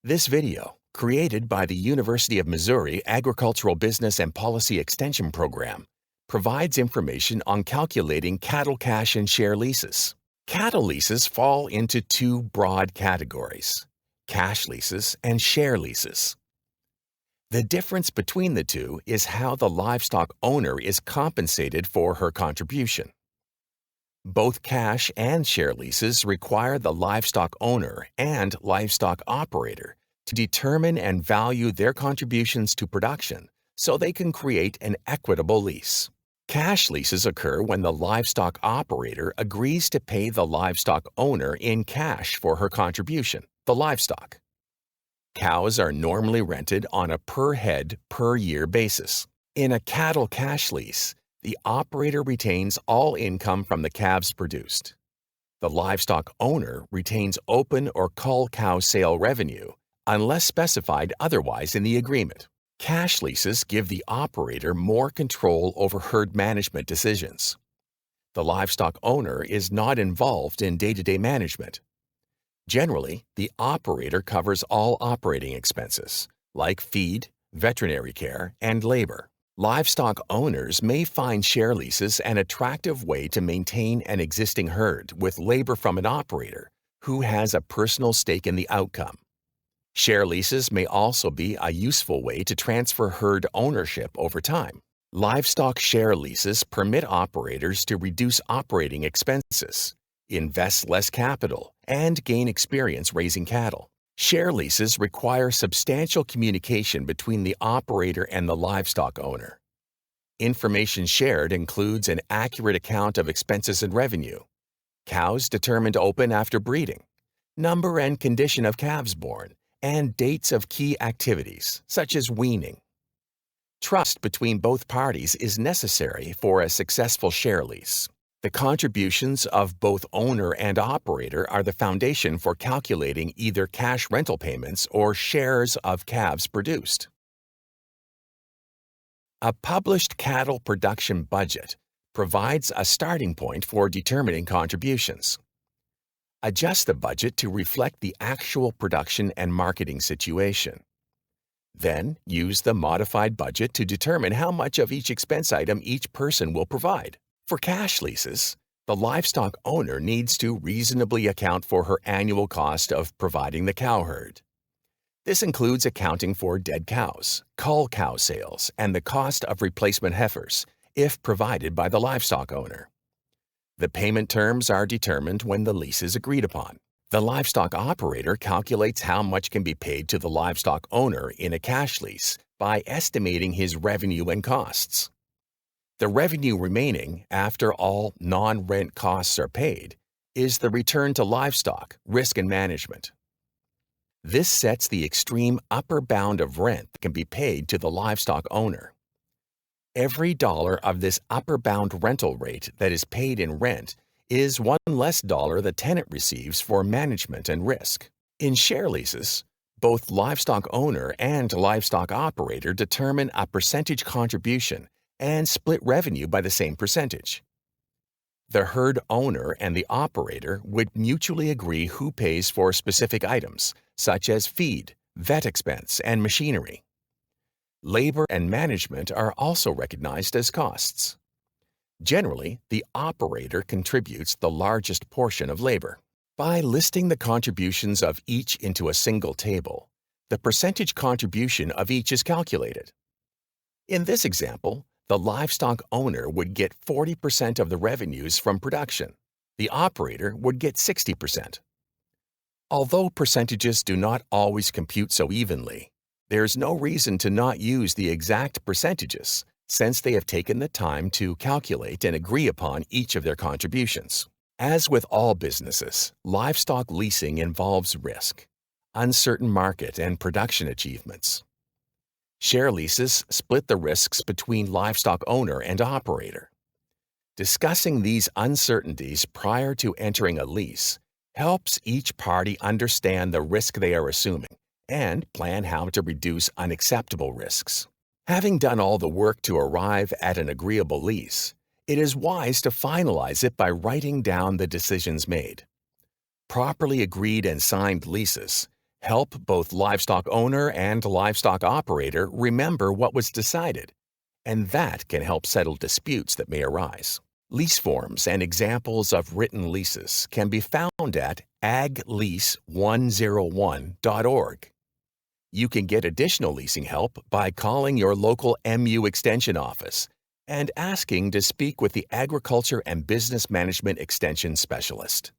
This video, created by the University of Missouri Agricultural Business and Policy Extension Program, provides information on calculating cattle cash and share leases. Cattle leases fall into two broad categories: cash leases and share leases. The difference between the two is how the livestock owner is compensated for her contribution. Both cash and share leases require the livestock owner and livestock operator to determine and value their contributions to production so they can create an equitable lease. Cash leases occur when the livestock operator agrees to pay the livestock owner in cash for her contribution, the livestock. Cows are normally rented on a per-head, per-year basis. In a cattle cash lease, the operator retains all income from the calves produced. The livestock owner retains open or cull cow sale revenue, unless specified otherwise in the agreement. Cash leases give the operator more control over herd management decisions. The livestock owner is not involved in day-to-day management. Generally, the operator covers all operating expenses, like feed, veterinary care, and labor. Livestock owners may find share leases an attractive way to maintain an existing herd with labor from an operator who has a personal stake in the outcome. Share leases may also be a useful way to transfer herd ownership over time. Livestock share leases permit operators to reduce operating expenses, invest less capital, and gain experience raising cattle. Share leases require substantial communication between the operator and the livestock owner. Information shared includes an accurate account of expenses and revenue, cows determined open after breeding, number and condition of calves born, and dates of key activities, such as weaning. Trust between both parties is necessary for a successful share lease. The contributions of both owner and operator are the foundation for calculating either cash rental payments or shares of calves produced. A published cattle production budget provides a starting point for determining contributions. Adjust the budget to reflect the actual production and marketing situation. Then, use the modified budget to determine how much of each expense item each person will provide. For cash leases, the livestock owner needs to reasonably account for her annual cost of providing the cow herd. This includes accounting for dead cows, cull cow sales, and the cost of replacement heifers, if provided by the livestock owner. The payment terms are determined when the lease is agreed upon. The livestock operator calculates how much can be paid to the livestock owner in a cash lease by estimating his revenue and costs. The revenue remaining after all non-rent costs are paid is the return to livestock, risk and management. This sets the extreme upper bound of rent that can be paid to the livestock owner. Every dollar of this upper bound rental rate that is paid in rent is one less dollar the tenant receives for management and risk. In share leases, both livestock owner and livestock operator determine a percentage contribution and split revenue by the same percentage. The herd owner and the operator would mutually agree who pays for specific items, such as feed, vet expense, and machinery. Labor and management are also recognized as costs. Generally, the operator contributes the largest portion of labor. By listing the contributions of each into a single table, the percentage contribution of each is calculated. In this example, the livestock owner would get 40% of the revenues from production. The operator would get 60%. Although percentages do not always compute so evenly, there's no reason to not use the exact percentages, since they have taken the time to calculate and agree upon each of their contributions. As with all businesses, livestock leasing involves risk, uncertain market and production achievements. Share leases split the risks between livestock owner and operator. Discussing these uncertainties prior to entering a lease helps each party understand the risk they are assuming and plan how to reduce unacceptable risks. Having done all the work to arrive at an agreeable lease, it is wise to finalize it by writing down the decisions made. Properly agreed and signed leases Help both livestock owner and livestock operator remember what was decided, and that can help settle disputes that may arise. Lease forms and examples of written leases can be found at aglease101.org. You can get additional leasing help by calling your local MU Extension office and asking to speak with the Agriculture and Business Management Extension Specialist.